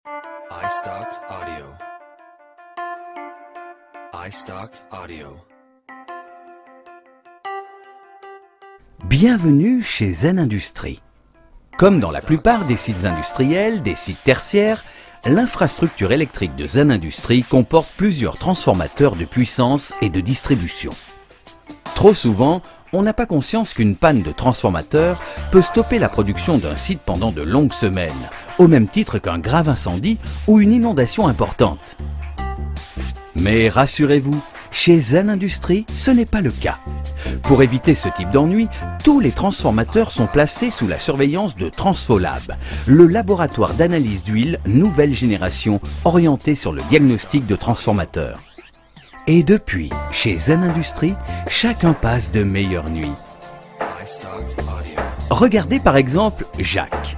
iStock Audio. iStock Audio. Bienvenue chez Zen Industries. Comme dans la plupart des sites industriels, des sites tertiaires, l'infrastructure électrique de Zen Industries comporte plusieurs transformateurs de puissance et de distribution. Trop souvent, on n'a pas conscience qu'une panne de transformateur peut stopper la production d'un site pendant de longues semaines, au même titre qu'un grave incendie ou une inondation importante. Mais rassurez-vous, chez Zen Industries, ce n'est pas le cas. Pour éviter ce type d'ennui, tous les transformateurs sont placés sous la surveillance de Transfolab, le laboratoire d'analyse d'huile nouvelle génération orienté sur le diagnostic de transformateurs. Et depuis, chez Zen Industries, chacun passe de meilleures nuits. Regardez par exemple Jacques.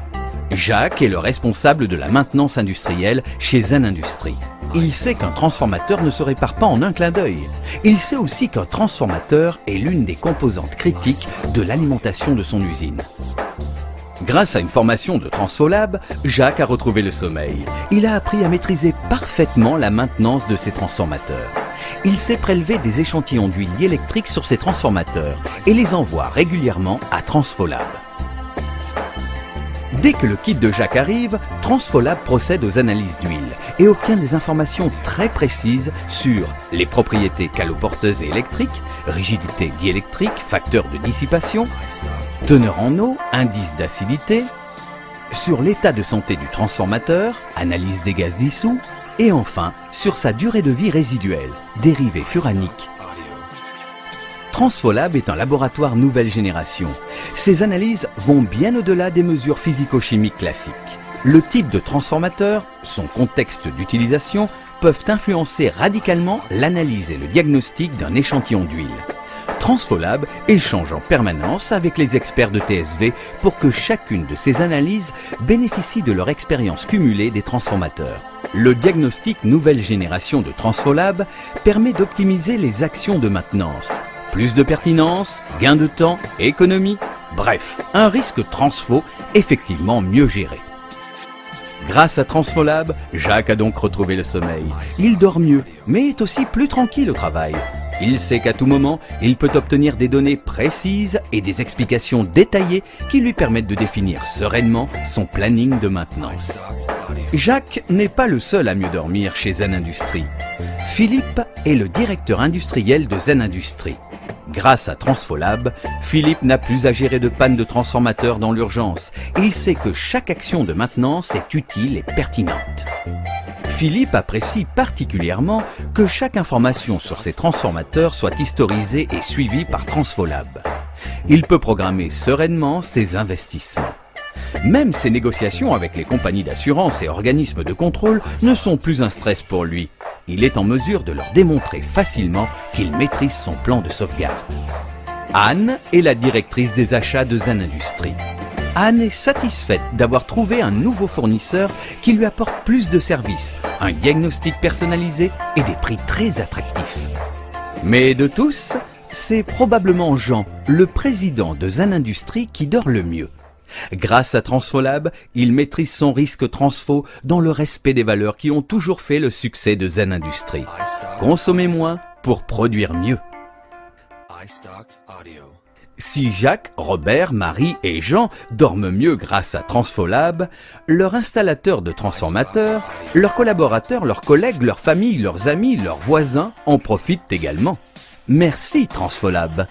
Jacques est le responsable de la maintenance industrielle chez Zen Industries. Il sait qu'un transformateur ne se répare pas en un clin d'œil. Il sait aussi qu'un transformateur est l'une des composantes critiques de l'alimentation de son usine. Grâce à une formation de Transfolab, Jacques a retrouvé le sommeil. Il a appris à maîtriser parfaitement la maintenance de ses transformateurs. Il sait prélever des échantillons d'huile électrique sur ses transformateurs et les envoie régulièrement à Transfolab. Dès que le kit de Jacques arrive, Transfolab procède aux analyses d'huile et obtient des informations très précises sur les propriétés caloporteuses et électriques, rigidité diélectrique, facteur de dissipation, teneur en eau, indice d'acidité, sur l'état de santé du transformateur, analyse des gaz dissous, et enfin sur sa durée de vie résiduelle, dérivés furaniques. Transfolab est un laboratoire nouvelle génération. Ces analyses vont bien au-delà des mesures physico-chimiques classiques. Le type de transformateur, son contexte d'utilisation peuvent influencer radicalement l'analyse et le diagnostic d'un échantillon d'huile. Transfolab échange en permanence avec les experts de TSV pour que chacune de ces analyses bénéficie de leur expérience cumulée des transformateurs. Le diagnostic nouvelle génération de Transfolab permet d'optimiser les actions de maintenance. Plus de pertinence, gain de temps, économie, bref, un risque transfo effectivement mieux géré. Grâce à Transfolab, Jacques a donc retrouvé le sommeil. Il dort mieux, mais est aussi plus tranquille au travail. Il sait qu'à tout moment, il peut obtenir des données précises et des explications détaillées qui lui permettent de définir sereinement son planning de maintenance. Jacques n'est pas le seul à mieux dormir chez Zen Industries. Philippe est le directeur industriel de Zen Industries. Grâce à Transfolab, Philippe n'a plus à gérer de panne de transformateur dans l'urgence. Il sait que chaque action de maintenance est utile et pertinente. Philippe apprécie particulièrement que chaque information sur ses transformateurs soit historisée et suivie par Transfolab. Il peut programmer sereinement ses investissements. Même ses négociations avec les compagnies d'assurance et organismes de contrôle ne sont plus un stress pour lui. Il est en mesure de leur démontrer facilement qu'il maîtrise son plan de sauvegarde. Anne est la directrice des achats de Zen Industries. Anne est satisfaite d'avoir trouvé un nouveau fournisseur qui lui apporte plus de services, un diagnostic personnalisé et des prix très attractifs. Mais de tous, c'est probablement Jean, le président de Zen Industries, qui dort le mieux. Grâce à Transfolab, il maîtrise son risque transfo dans le respect des valeurs qui ont toujours fait le succès de Zen Industries. Consommer moins pour produire mieux. Si Jacques, Robert, Marie et Jean dorment mieux grâce à Transfolab, leurs installateurs de transformateurs, leurs collaborateurs, leurs collègues, leurs familles, leurs amis, leurs voisins en profitent également. Merci Transfolab.